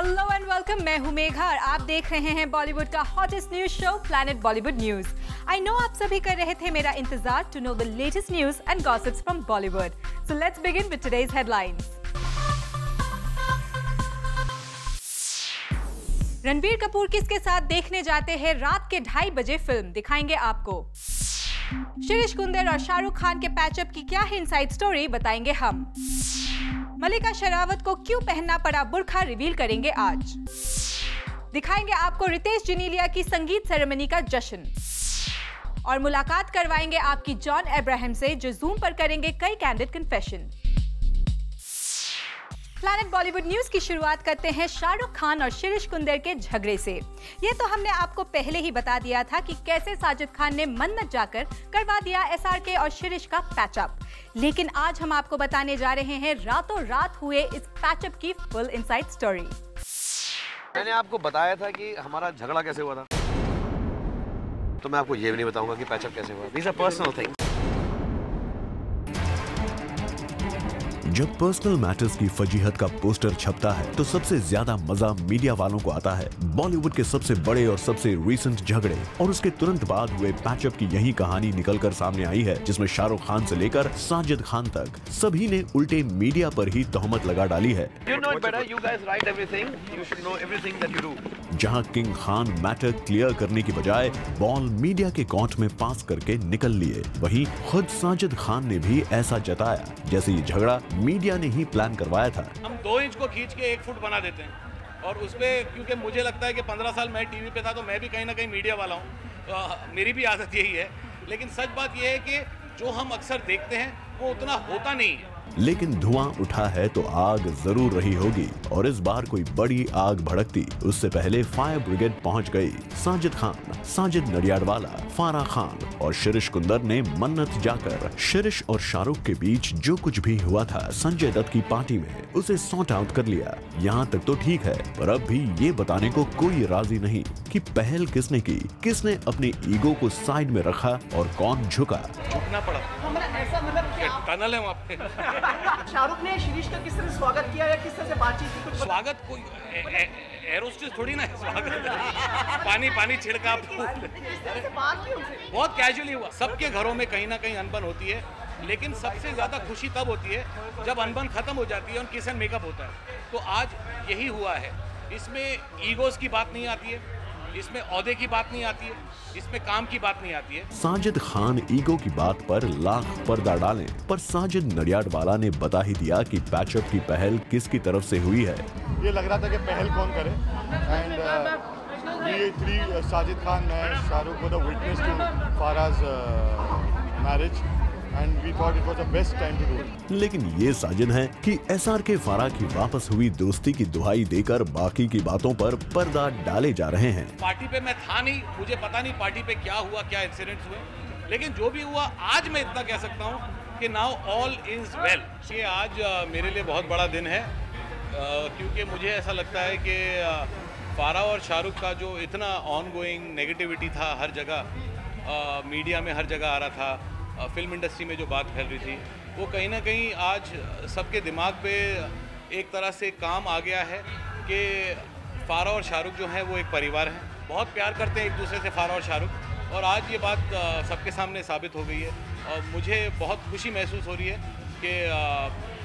Hello and welcome. मैं हूं मेघा और आप देख रहे हैं बॉलीवुड का hottest news show planet Bollywood news. I know आप सभी कर रहे थे मेरा इंतजार to know the latest news and gossips from Bollywood. So let's begin with today's headlines. Ranbir Kapoor किसके साथ देखने जाते हैं रात के 2:30 बजे फिल्म, दिखाएंगे आपको। शिरीष कुंदर और शाहरुख खान के पैचअप की क्या है इनसाइड स्टोरी, बताएंगे हम। मल्लिका शेरावत को क्यों पहनना पड़ा बुर्का, रिवील करेंगे आज। दिखाएंगे आपको रितेश जनीलिया की संगीत सेरेमनी का जश्न और मुलाकात करवाएंगे आपकी जॉन अब्राहम से, जो जूम पर करेंगे कई candid confession. Planet Bollywood news की शुरुआत करते हैं शाहरुख खान और शिरीष कुंदर के झगड़े से। ये तो हमने आपको पहले ही बता दिया था कि कैसे साजिद खान ने मन्नत जाकर करवा दिया एसआरके और शिरीष का पैचअप, लेकिन आज हम आपको बताने जा रहे हैं रातों रात हुए इस पैचअप की फुल इनसाइड स्टोरी। मैंने आपको बताया था कि हमारा झगड़ा कैसे हुआ था, तो मैं आपको ये भी नहीं बताऊंगा कि पैचअप कैसे हुआ। These are personal things. जब पर्सनल मैटर्स की फजीहत का पोस्टर छपता है तो सबसे ज्यादा मजा मीडिया वालों को आता है। बॉलीवुड के सबसे बड़े और सबसे रीसेंट झगड़े और उसके तुरंत बाद हुए पैचअप की यही कहानी निकलकर सामने आई है, जिसमें शाहरुख खान से लेकर साजिद खान तक सभी ने उल्टे मीडिया पर ही तोहमत लगा डाली है। जहां किंग खान मैटर क्लियर करने की बजाय बॉल मीडिया के कोर्ट में पास करके निकल लिए, वहीं खुद साजिद खान ने भी ऐसा जताया जैसे ये झगड़ा मीडिया ने ही प्लान करवाया था। हम 2 इंच को खींच के 1 फुट बना देते हैं और उसपे, क्योंकि मुझे लगता है कि 15 साल मैं टीवी पे था तो मैं भी कहीं ना कहीं मीडिया वाला हूँ, तो मेरी भी आदत यही है। लेकिन सच बात यह है कि जो हम अक्सर देखते हैं वो उतना होता नहीं है। लेकिन धुआं उठा है तो आग जरूर रही होगी, और इस बार कोई बड़ी आग भड़कती उससे पहले फायर ब्रिगेड पहुंच गई। साजिद खान, साजिद नडियाडवाला, फारा खान और शिरीष कुंदर ने मन्नत जाकर शिरीष और शाहरुख के बीच जो कुछ भी हुआ था संजय दत्त की पार्टी में, उसे सॉर्ट आउट कर लिया। यहाँ तक तो ठीक है, पर अब भी ये बताने को कोई राजी नहीं कि पहल किसने की, किसने अपने ईगो को साइड में रखा और कौन झुका। झुकना पड़ा, ऐसा मतलब कि टनल है वहाँ पे। शाहरुख ने शिरीष का किस तरह स्वागत किया या किस तरह से बातचीत की? कुछ स्वागत कोई एरोस्टेस थोड़ी ना है स्वागत। पानी छिड़का, बहुत कैजुअली हुआ। सबके घरों में कहीं ना कहीं अनबन होती है, लेकिन सबसे ज्यादा खुशी तब होती है जब अनबन खत्म हो जाती है और किस एंड मेकअप होता है। तो आज यही हुआ है। इसमें ईगोस की बात नहीं आती है, इसमें औहदे की बात नहीं आती है, इसमें काम की बात नहीं आती है। साजिद खान ईगो की बात पर लाख पर्दा डालें, पर साजिद नडियाडवाला ने बता ही दिया कि पैचअप की पहल किसकी तरफ से हुई है। ये लग रहा था कि पहल कौन करे, एंड ये 3 साजिद खान, मैं, शाहरुख को the witness to Faraz marriage, and we thought it was the best time to do it. लेकिन ये साजिद है कि एसआरके फारा की वापस हुई दोस्ती की दुहाई देकर बाकी की बातों पर पर्दा डाले जा रहे हैं। पार्टी पे मैं था नहीं, मुझे पता नहीं पार्टी पे क्या हुआ, क्या इंसिडेंट्स हुए, लेकिन जो भी हुआ आज मैं इतना कह सकता हूँ कि नाउ ऑल इज वेल। ये आज मेरे लिए बहुत बड़ा दिन है, क्योंकि मुझे ऐसा लगता है कि फारा और शाहरुख का जो इतना ऑन गोइंग नेगेटिविटी था हर जगह, मीडिया में हर जगह आ रहा था, फिल्म इंडस्ट्री में जो बात फैल रही थी, वो कहीं ना कहीं आज सबके दिमाग पे एक तरह से काम आ गया है कि फारा और शाहरुख जो हैं वो एक परिवार हैं, बहुत प्यार करते हैं एक दूसरे से फारा और शाहरुख। और आज ये बात सबके सामने साबित हो गई है और मुझे बहुत खुशी महसूस हो रही है कि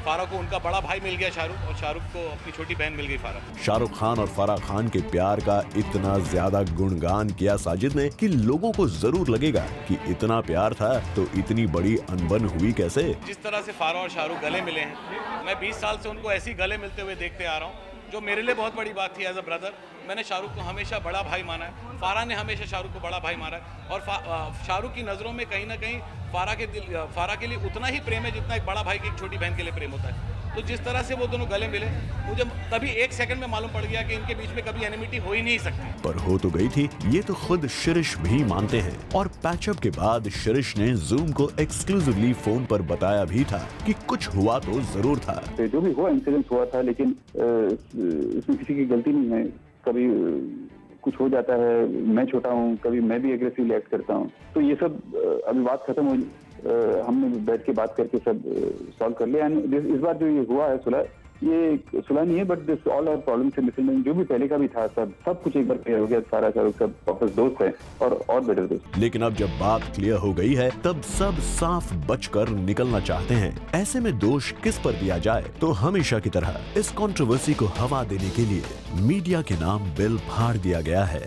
फारा को उनका बड़ा भाई मिल गया शाहरुख, और शाहरुख को अपनी छोटी बहन मिल गई फारा। शाहरुख खान और फारा खान के प्यार का इतना ज्यादा गुणगान किया साजिद ने कि लोगों को जरूर लगेगा कि इतना प्यार था तो इतनी बड़ी अनबन हुई कैसे। जिस तरह से फारा और शाहरुख गले मिले हैं, मैं 20 साल से उनको ऐसे ही गले मिलते हुए देखते आ रहा हूँ, जो मेरे लिए बहुत बड़ी बात थी। एज अ ब्रदर मैंने शाहरुख को हमेशा बड़ा भाई माना है, फारा ने हमेशा शाहरुख को बड़ा भाई माना है, और शाहरुख की नज़रों में कहीं ना कहीं फारा के लिए उतना ही प्रेम है जितना एक बड़ा भाई की एक छोटी बहन के लिए प्रेम होता है। तो जिस तरह से वो दोनों गले मिले, मुझे तभी 1 सेकंड में मालूम पड़ गया कि इनके बीच में कभी एनिमिटी हो ही नहीं सकती। पर हो तो गई थी, ये तो खुद शिरीष भी मानते हैं, और पैचअप के बाद शिरीष ने जूम को एक्सक्लूसिवली फोन पर बताया भी था कि कुछ हुआ तो जरूर था। जो भी हुआ इंसिडेंट हुआ था, लेकिन इसमें किसी की गलती नहीं है। कभी कुछ हो जाता है, मैं छोटा हूँ, कभी मैं भी एग्रेसिवली एक्ट करता हूँ, तो ये सब अभी बात खत्म हो, हमने बैठ के बात करके सब सॉल्व कर लिया। इस बार जो ये हुआ है सुलह, ये सुलह नहीं है, but this all our problems and misunderstanding जो भी पहले का भी था सब कुछ एक बार क्लियर हो गया। सारा सब वापस दोस्त है और बेटर दोस्त। लेकिन अब जब बात क्लियर हो गई है तब सब साफ बचकर निकलना चाहते हैं। ऐसे में दोष किस पर दिया जाए? तो हमेशा की तरह इस कंट्रोवर्सी को हवा देने के लिए मीडिया के नाम बिल फाड़ दिया गया है।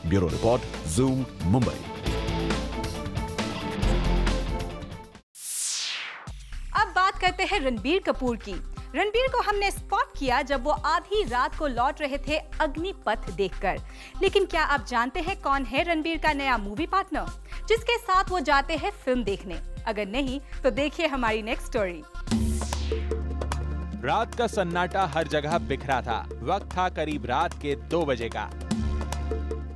Bureau report, zoom, Mumbai. अब बात करते हैं रणबीर कपूर की। रणबीर को हमने स्पॉट किया जब वो आधी रात को लौट रहे थे अग्निपथ देखकर। लेकिन क्या आप जानते हैं कौन है रणबीर का नया मूवी पार्टनर जिसके साथ वो जाते हैं फिल्म देखने? अगर नहीं तो देखिए हमारी नेक्स्ट स्टोरी। रात का सन्नाटा हर जगह बिखरा था। वक्त था करीब रात के 2 बजे का।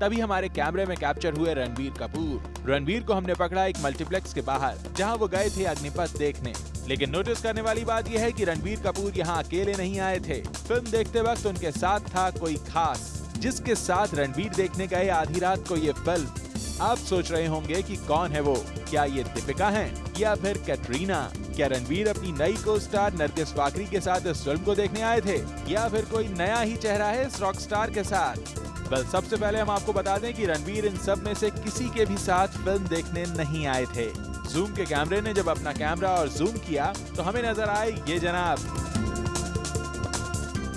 तभी हमारे कैमरे में कैप्चर हुए रणबीर कपूर। रणबीर को हमने पकड़ा एक मल्टीप्लेक्स के बाहर जहां वो गए थे अग्निपथ देखने। लेकिन नोटिस करने वाली बात यह है कि रणबीर कपूर यहां अकेले नहीं आए थे। फिल्म देखते वक्त उनके साथ था कोई खास जिसके साथ रणबीर देखने गए आधी रात को ये फिल्म। आप सोच रहे होंगे कि कौन है वो? क्या ये दीपिका हैं या फिर कैटरीना? क्या रणबीर अपनी नई को स्टार नरगिस फाकरी के साथ इस फिल्म को देखने आए थे या फिर कोई नया ही चेहरा है इस रॉक स्टार के साथ? बस सबसे पहले हम आपको बता दें कि रणबीर इन सब में से किसी के भी साथ फिल्म देखने नहीं आए थे। जूम के कैमरे ने जब अपना कैमरा और जूम किया तो हमें नजर आए ये जनाब।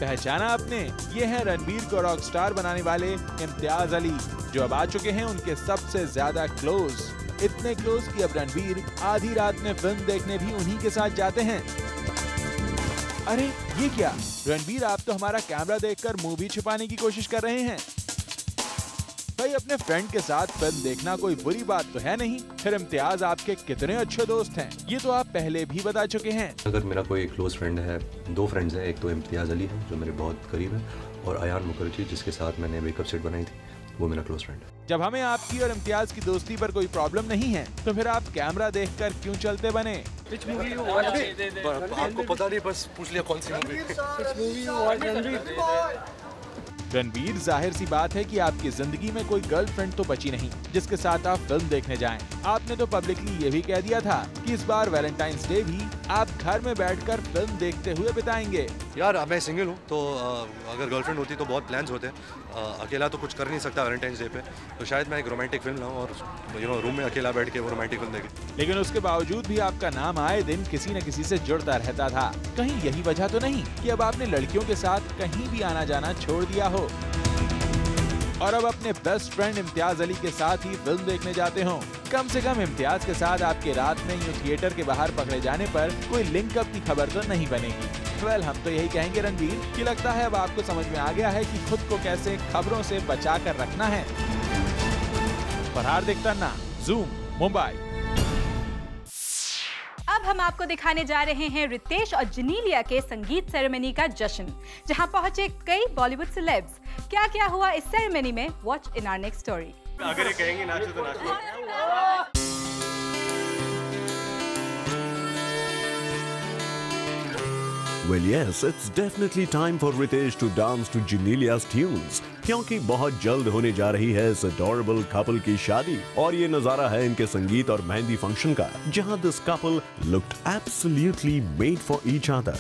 पहचाना आपने? ये है रणबीर को रॉक स्टार बनाने वाले इम्तियाज अली जो अब आ चुके हैं उनके सबसे ज्यादा क्लोज। इतने क्लोज कि अब रणबीर आधी रात में फिल्म देखने भी उन्हीं के साथ जाते हैं। अरे ये क्या रणबीर, आप तो हमारा कैमरा देखकर मुंह भी छिपाने की कोशिश कर रहे हैं। भाई अपने फ्रेंड के साथ फिल्म देखना कोई बुरी बात तो है नहीं। फिर इम्तियाज आपके कितने अच्छे दोस्त हैं ये तो आप पहले भी बता चुके हैं। अगर मेरा कोई क्लोज फ्रेंड है, 2 फ्रेंड्स हैं, एक तो इम्तियाज अली है जो मेरे बहुत करीब है और अयान मुखर्जी जिसके साथ मैंने मेकअप सेट बनाई थी, वो मेरा क्लोज फ्रेंड है। जब हमें आपकी और इम्तियाज की दोस्ती पर कोई प्रॉब्लम नहीं है तो फिर आप कैमरा देखकर क्यों चलते बने? आपको पता नहीं, बस पूछ लिया कौन सी मूवी। रणबीर, जाहिर सी बात है कि आपकी जिंदगी में कोई गर्लफ्रेंड तो बची नहीं जिसके साथ आप फिल्म देखने जाएं। आपने तो पब्लिकली ये भी कह दिया था कि इस बार वैलेंटाइंस डे भी आप घर में बैठकर फिल्म देखते हुए बिताएंगे। यार मैं सिंगल हूँ तो अगर गर्लफ्रेंड होती तो बहुत प्लान्स होते हैं। अकेला तो कुछ कर नहीं सकता वैलेंटाइंस डे पे, तो शायद मैं एक रोमांटिक फिल्म लाऊं और रूम में अकेला बैठ के वो रोमांटिक फिल्म देखें। लेकिन उसके बावजूद भी आपका नाम आए दिन किसी न किसी से जुड़ता रहता था। कहीं यही वजह तो नहीं कि अब आपने लड़कियों के साथ कहीं भी आना जाना छोड़ दिया हो और अब अपने बेस्ट फ्रेंड इम्तियाज अली के साथ ही फिल्म देखने जाते हो? कम से कम इम्तियाज के साथ आपके रात में यूं थिएटर के बाहर पकड़े जाने पर कोई लिंकअप की खबर तो नहीं बनेगी। वेल, हम तो यही कहेंगे रणबीर कि लगता है अब आपको समझ में आ गया है कि खुद को कैसे खबरों से बचा कर रखना है। फरहाद तन्ना, ज़ूम, मुंबई। अब हम आपको दिखाने जा रहे हैं रितेश और जेनेलिया के संगीत सेरेमनी का जश्न, जहां पहुंचे कई बॉलीवुड सेलेब्स। क्या क्या हुआ इस सेरेमनी में? Watch in our next story. अगर ये कहेंगे नाचो तो नाचो। Well, yes, it's definitely time for Ritesh to dance to Genelia's tunes, क्योंकि बहुत जल्द होने जा रही है इस adorable couple की शादी। और ये नजारा है इनके संगीत और मेहंदी फंक्शन का, जहां this couple looked absolutely made for each other.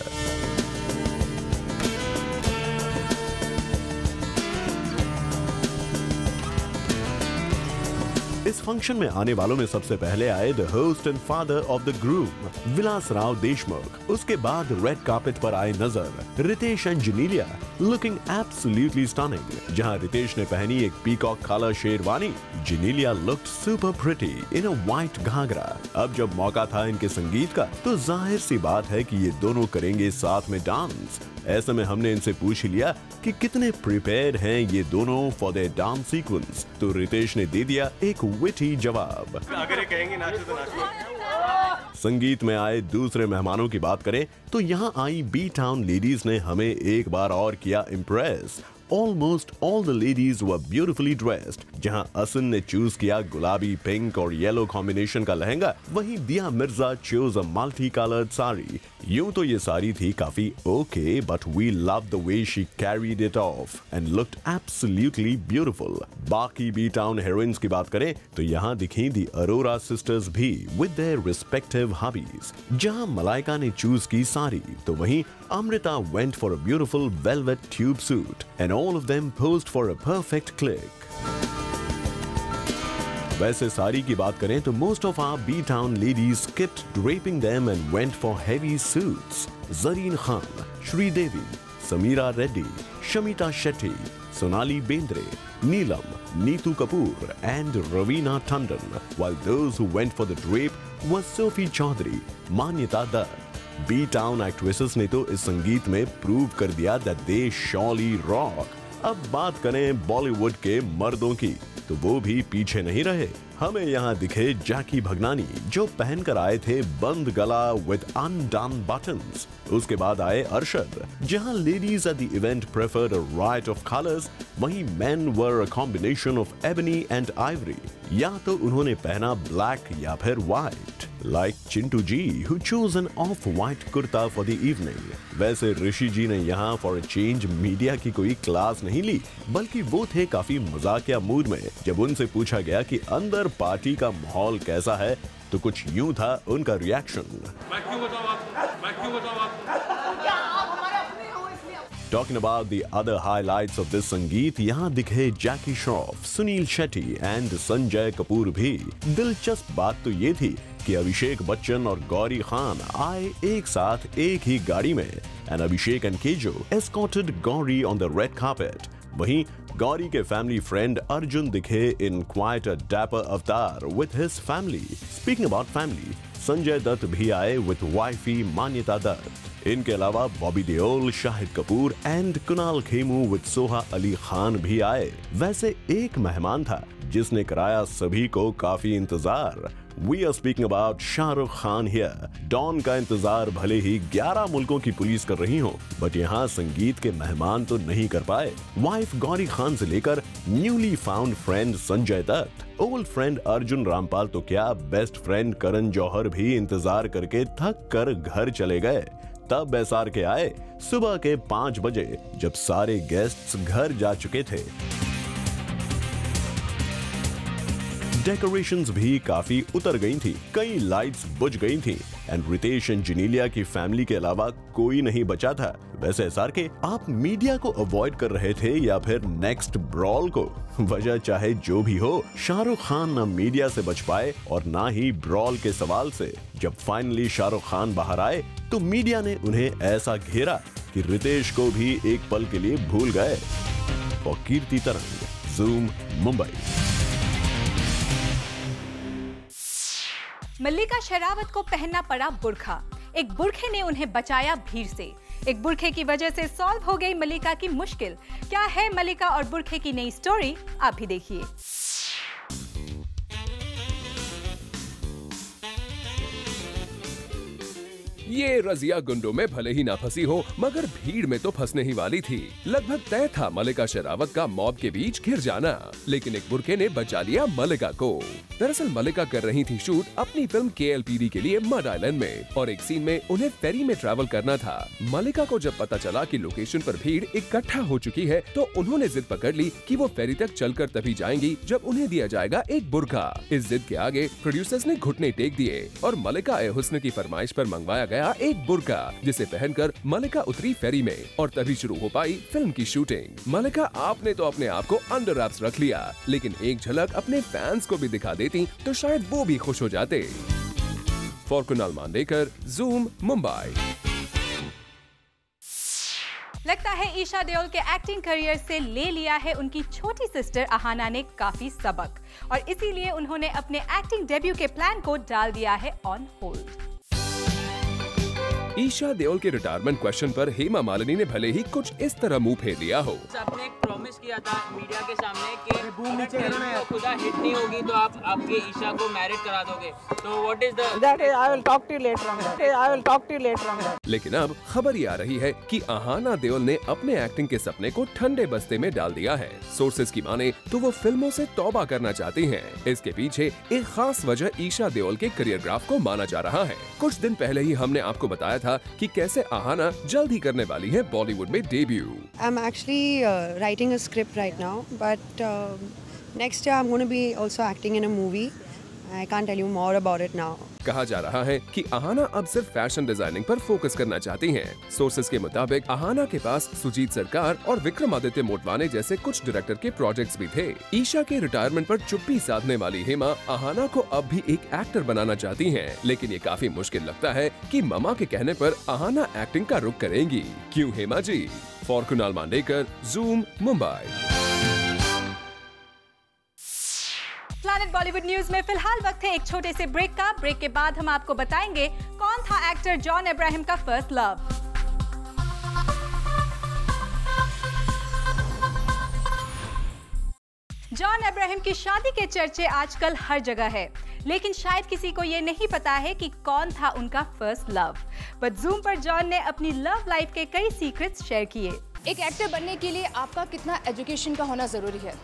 इस फंक्शन में आने वालों में सबसे पहले आए the host and father of the groom Vilas Rao Deshmukh. उसके बाद रेड कार्पेट पर आए नजर Riteish and Genelia looking absolutely stunning. जहां रितेश ने पहनी एक peacock colour sherwani, Genelia looked super pretty in a white ghagra. अब जब मौका था इनके संगीत का तो जाहिर सी बात है कि ये दोनों करेंगे साथ में डांस। ऐसे में हमने इनसे पूछ लिया कि कितने प्रिपेयर्ड हैं ये दोनों फॉर देयर डांस सीक्वेंस, तो रितेश ने दे दिया एक विटी जवाब। अगर ये कहेंगे नाचो तो नाचो। संगीत में आए दूसरे मेहमानों की बात करें तो यहाँ आई बी टाउन लेडीज ने हमें एक बार और किया impress. Almost all the ladies were beautifully dressed। जहां असिन ने चूज किया गुलाबी, पिंक और येलो कॉम्बिनेशन का लहंगा, वहीं दिया Mirza chose a multi-colored sari यूं तो ये सारी थी काफी okay, but we love the way she carried it off and looked absolutely beautiful. बाकी बी टाउन हीरोइंस की बात करें तो यहाँ दिखी दी अरोरा सिस्टर्स भी विद देयर रिस्पेक्टिव हॉबीज। जहाँ मलाइका ने चूज की साड़ी तो वहीं Amrita went for a beautiful velvet tube suit and all of them posed for a perfect click. वैसे साड़ी की बात करें तो most of our B town ladies skipped draping them and went for heavy suits. Zareen Khan, Sridevi, Sameera Reddy, Shamita Shetty, Sonali Bendre, Neelam, Neetu Kapoor and Raveena Tandon, while those who went for the drape was Sophie Choudhary, Manyata Dutt. B town actresses ने तो इस संगीत में प्रूव कर दिया that they surely rock। अब बात करें बॉलीवुड के मर्दों की तो वो भी पीछे नहीं रहे। हमें यहाँ दिखे जैकी भगनानी जो पहनकर आए थे बंद गला विद अनडन बटन्स। उसके बाद आए अरशद। जहाँ ladies at the event preferred a riot of colours, वहीं men wore a combination of ebony and ivory. या तो उन्होंने पहना ब्लैक या फिर white, like Chintu ji who chose an off-white kurta for the evening। वैसे ऋषि जी ने यहाँ फॉर अ चेंज मीडिया की कोई क्लास नहीं ली, बल्कि वो थे काफी मजाकिया मूड में। जब उनसे पूछा गया कि अंदर पार्टी का माहौल कैसा है तो कुछ यूं था उनका reaction. Talking about the other highlights of this संगीत, यहाँ दिखे जैकी श्रॉफ, सुनील शेट्टी एंड संजय कपूर भी। दिलचस्प बात तो ये थी कि अभिषेक बच्चन और गौरी खान आए एक साथ एक ही गाड़ी में and Abhishek and KJo escorted Gauri on the red carpet। वहीं गौरी के फैमिली फ्रेंड अर्जुन दिखे in quite a dapper avatar with his family. Speaking about family, Sanjay Dutt भी आए विद वाइफी मान्यता दत्त। इनके अलावा बॉबी देओल, शाहिद कपूर एंड कुणाल खेमू विद सोहा अली खान भी आए। वैसे एक मेहमान था जिसने कराया सभी को काफी इंतजार। We are speaking about Shahrukh Khan here। Don का इंतजार भले ही 11 मुल्कों की पुलिस कर रही हो, बट यहाँ संगीत के मेहमान तो नहीं कर पाए। वाइफ गौरी खान से लेकर newly found friend Sanjay Dutt, old friend Arjun Rampal तो क्या, बेस्ट फ्रेंड करण जौहर भी इंतजार करके थक कर घर चले गए। तब एसआर के आए सुबह के 5 बजे जब सारे गेस्ट्स घर जा चुके थे। डेकोरेशंस भी काफी उतर गई थी, कई लाइट्स बुझ गई थी एंड रितेश इंजीनिया की फैमिली के अलावा कोई नहीं बचा था। वैसे एसआर के, आप मीडिया को अवॉइड कर रहे थे या फिर नेक्स्ट ब्रॉल को? वजह चाहे जो भी हो, शाहरुख खान ना मीडिया से बच पाए और ना ही ब्रॉल के सवाल से। जब फाइनली शाहरुख खान बाहर आए तो मीडिया ने उन्हें ऐसा घेरा कि रितेश को भी एक पल के लिए भूल गए। और कीर्ति तरंग, जूम, मुंबई। मल्लिका शेरावत को पहनना पड़ा बुर्खा। एक बुर्खे ने उन्हें बचाया भीड़ से। एक बुर्खे की वजह से सॉल्व हो गई मल्लिका की मुश्किल। क्या है मल्लिका और बुर्खे की नई स्टोरी, आप भी देखिए। ये रजिया गुंडों में भले ही ना फंसी हो, मगर भीड़ में तो फंसने ही वाली थी। लगभग तय था मल्लिका शेरावत का मॉब के बीच घिर जाना, लेकिन एक बुर्के ने बचा लिया मल्लिका को। दरअसल मल्लिका कर रही थी शूट अपनी फिल्म KLPD के लिए मड आइलैंड में, और एक सीन में उन्हें फेरी में ट्रैवल करना था। मल्लिका को जब पता चला कि लोकेशन पर भीड़ इकट्ठा हो चुकी है, तो उन्होंने जिद पकड़ ली कि वो फेरी तक चलकर तभी जाएंगी जब उन्हें दिया जाएगा एक बुर्का। इस जिद के आगे प्रोड्यूसर्स ने घुटने टेक दिए और मल्लिका ए हुस्न की फरमाइश पर मंगवाया गया एक बुर्का, जिसे पहनकर मल्लिका उतरी फेरी में और तभी शुरू हो पाई फिल्म की शूटिंग। मल्लिका, आपने तो अपने आप को अंडर रैप्स रख लिया, लेकिन एक झलक अपने फैंस को भी दिखा देती तो शायद वो भी खुश हो जाते। For Kunal Mandekar, zoom, Mumbai. लगता है ईशा देओल के एक्टिंग करियर से ले लिया है उनकी छोटी सिस्टर अहाना ने काफी सबक, और इसीलिए उन्होंने अपने एक्टिंग डेब्यू के प्लान को डाल दिया है ऑन होल्ड। ईशा देओल के रिटायरमेंट क्वेश्चन पर हेमा मालिनी ने भले ही कुछ इस तरह मुंह फेर लिया हो। आपने एक प्रॉमिस किया था मीडिया के सामने कि अगर खुदा हिट नहीं होगी तो आप आपके ईशा को मैरिड करा दोगे, तो what is that? I will talk to you later on that. I will talk to you later on that. लेकिन अब खबर ये आ रही है कि अहाना देओल ने अपने एक्टिंग के सपने को ठंडे बस्ते में डाल दिया है। सोर्सेज की माने तो वो फिल्मों से तौबा करना चाहती हैं। इसके पीछे एक खास वजह ईशा देओल के करियर ग्राफ को माना जा रहा है। कुछ दिन पहले ही हमने आपको बताया था कि कैसे आहाना जल्द ही करने वाली है बॉलीवुड में debut. I'm actually writing a script right now, but next year I'm going to be also acting in a movie. I can't tell you more about it now. कहा जा रहा है कि आहाना अब सिर्फ फैशन डिजाइनिंग पर फोकस करना चाहती हैं। सोर्सेज के मुताबिक आहाना के पास सुजीत सरकार और विक्रमादित्य मोटवाने जैसे कुछ डायरेक्टर के प्रोजेक्ट्स भी थे। ईशा के रिटायरमेंट पर चुप्पी साधने वाली हेमा आहाना को अब भी एक एक्टर बनाना चाहती हैं, लेकिन ये काफी मुश्किल लगता है कि ममा के कहने पर आहाना एक्टिंग का रुख करेंगी। क्यों Hema ji? For Kunal Mandekar, zoom, Mumbai. Planet Bollywood news में फिलहाल वक्त है एक छोटे से ब्रेक का। ब्रेक के बाद हम आपको बताएंगे कौन था एक्टर जॉन अब्राहम का फर्स्ट लव। जॉन अब्राहम की शादी के चर्चे आजकल हर जगह है, लेकिन शायद किसी को ये नहीं पता है कि कौन था उनका फर्स्ट लव। बट जूम पर जॉन ने अपनी लव लाइफ के कई सीक्रेट्स शेयर किए। एक एक्टर बनने के लिए आपका कितना एजुकेशन का होना ज़रूरी है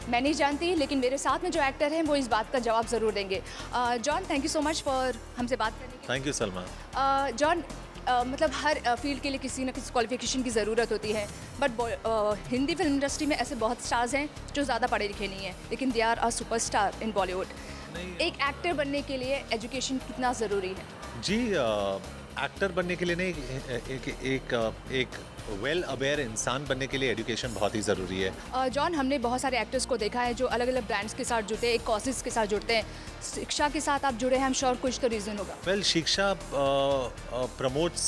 मैं नहीं जानती, लेकिन मेरे साथ में जो एक्टर हैं वो इस बात का जवाब ज़रूर देंगे। John, thank you so much for हमसे बात करने के लिए। Thank you Salma. जॉन, मतलब हर फील्ड के लिए किसी न किसी क्वालिफिकेशन की ज़रूरत होती है, बट हिंदी फिल्म इंडस्ट्री में ऐसे बहुत स्टार्स हैं जो ज़्यादा पढ़े लिखे नहीं हैं, लेकिन they are a superstar in Bollywood. एक एक्टर बनने के लिए एजुकेशन कितना ज़रूरी है? जी, एक्टर बनने के लिए नहीं, एक वेल अवेयर इंसान बनने के लिए एजुकेशन बहुत ही ज़रूरी है। जॉन, हमने बहुत सारे एक्टर्स को देखा है जो अलग अलग ब्रांड्स के साथ जुड़ते हैं, एक कॉसेज के साथ जुड़ते हैं। शिक्षा के साथ आप जुड़े हैं, हम श्योर कुछ तो रीज़न होगा। वेल, शिक्षा promotes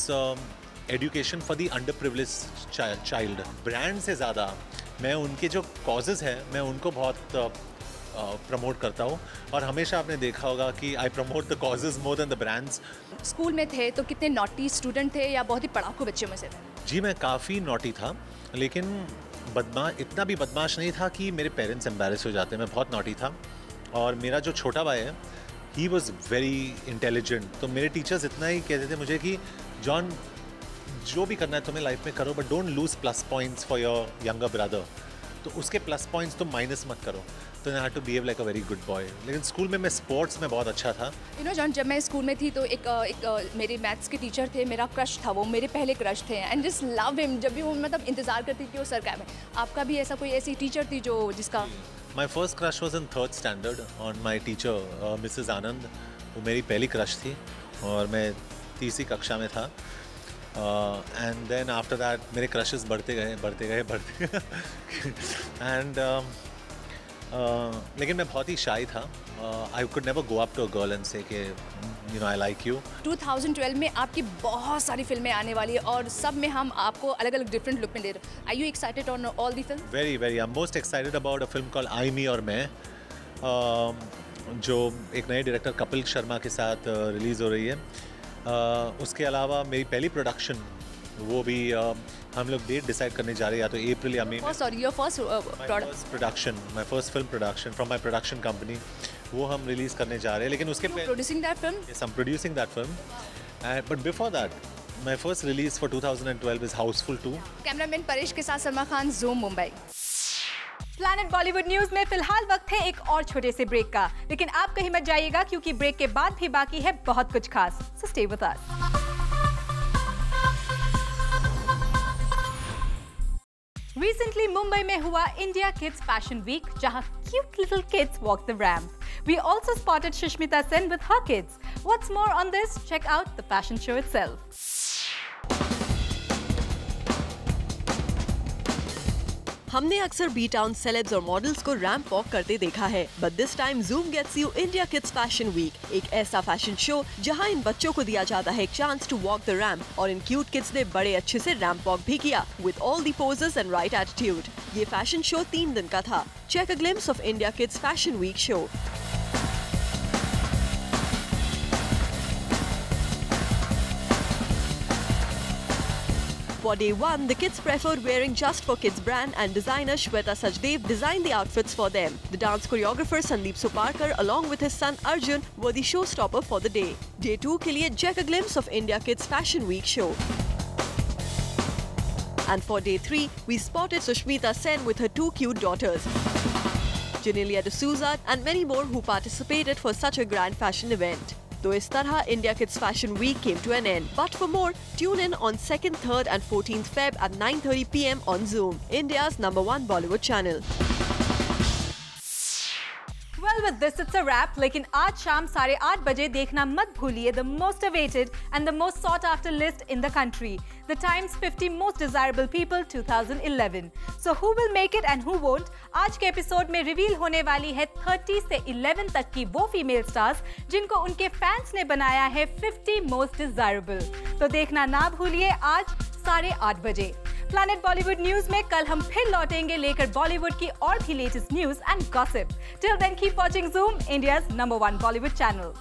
education for the under privileged child. Brand से ज़्यादा मैं उनके जो कॉजेज़ हैं मैं उनको बहुत प्रमोट करता हूँ, और हमेशा आपने देखा होगा कि आई promote the causes more than the brands. School में थे तो कितने नॉटी स्टूडेंट थे या बहुत ही पढ़ाकू बच्चे में से थे? जी, मैं काफ़ी नॉटी था, लेकिन इतना भी बदमाश नहीं था कि मेरे पेरेंट्स एम्बैरेस हो जाते। मैं बहुत नॉटी था, और मेरा जो छोटा भाई है ही वॉज़ वेरी इंटेलिजेंट। तो मेरे टीचर्स इतना ही कहते थे मुझे कि जॉन, जो भी करना है तुम्हें लाइफ में करो, but don't lose plus points for your younger brother. तो उसके प्लस पॉइंट्स तुम माइनस मत करो। तो I had to behave like a very good boy. लेकिन स्कूल में मैं स्पोर्ट्स में बहुत अच्छा था। यू नो जॉन, जब मैं स्कूल में थी तो एक मेरे मैथ्स के टीचर थे, मेरा क्रश था, वो मेरे पहले क्रश थे, एंड जस्ट लव हिम। जब भी वो मतलब इंतज़ार करती थी वो सर का में। आपका भी ऐसा कोई ऐसी टीचर थी जो जिसका? My first crush was in 3rd standard on my teacher Mrs Anand. वो मेरी पहली क्रश थी और मैं 3री कक्षा में था। एंड देन आफ्टर दैट मेरे क्रशेस बढ़ते गए एंड लेकिन मैं बहुत ही शाई था। I could never go up to a girl and say कि you know I like you. 2012 में आपकी बहुत सारी फिल्में आने वाली है और सब में हम आपको अलग अलग डिफरेंट लुक में दे रहे हैं। Are you excited on all the film? Very very, I am most excited about a film called I me और मैं, जो एक नए डायरेक्टर कपिल शर्मा के साथ रिलीज़ हो रही है। उसके अलावा मेरी पहली प्रोडक्शन वो भी हम लोग डेट डिसाइड करने जा रहे हैं, या तो अप्रैल या मई में। Sorry, your first production, my first film production from my production company, वो हम रिलीज करने जा रहे हैं। लेकिन उसके पहले producing that film? Yes, I am producing that film, but before that my first release for 2012 is Housefull 2। Cameraman Paresh के साथ Salma Khan, zoom, Mumbai. Planet Bollywood news में फिलहाल वक्त है एक और छोटे से ब्रेक का, लेकिन आप कहीं मत जाइएगा क्योंकि ब्रेक के बाद भी बाकी है बहुत कुछ खास। So stay with us. Recently, Mumbai में हुआ India Kids Fashion Week, जहां cute little kids walked the ramp. We also spotted Sushmita Sen with her kids. What's more on this? Check out the fashion show itself. हमने अक्सर B town celebs और models को ramp walk करते देखा है, but this time Zoom gets you India kids fashion week, एक ऐसा fashion show जहां इन बच्चों को दिया जाता है एक chance to walk the ramp, और इन क्यूट किड्स ने बड़े अच्छे से रैंप वॉक भी किया with all the poses and right attitude. ये फैशन शो 3 दिन का था। Check a glimpse of India kids fashion week show. For day 1, the kids preferred wearing Just for Kids brand, and designer Shweta Sajdev designed the outfits for them. The dance choreographer Sandeep Suparkar along with his son Arjun were the showstopper for the day. Day 2 के लिए check a glimpse of India Kids Fashion Week show. And for day 3, we spotted Sushmita Sen with her 2 cute daughters, Janelia D'Souza and many more who participated for such a grand fashion event. तो इस तरह India kids fashion week came to an end. But for more, tune in on 2nd, 3rd and 14th Feb at 9:30 PM on Zoom, India's #1 Bollywood channel. Well, with this it's a wrap. लेकिन आज शाम 8:30 बजे देखना मत भूलिए the most awaited and the most sought after list in the country, the Times 50 Most Desirable People 2011. So who will make it and who won't? आज के episode में रिवील होने वाली है 30 से 11 तक की वो फीमेल स्टार्स जिनको उनके फैंस ने बनाया है 50 Most Desirable. तो देखना ना भूलिए आज 8:30 बजे. प्लैनेट बॉलीवुड न्यूज में कल हम फिर लौटेंगे लेकर बॉलीवुड की और भी latest news and gossip. Till then keep watching Zoom, India's #1 Bollywood channel.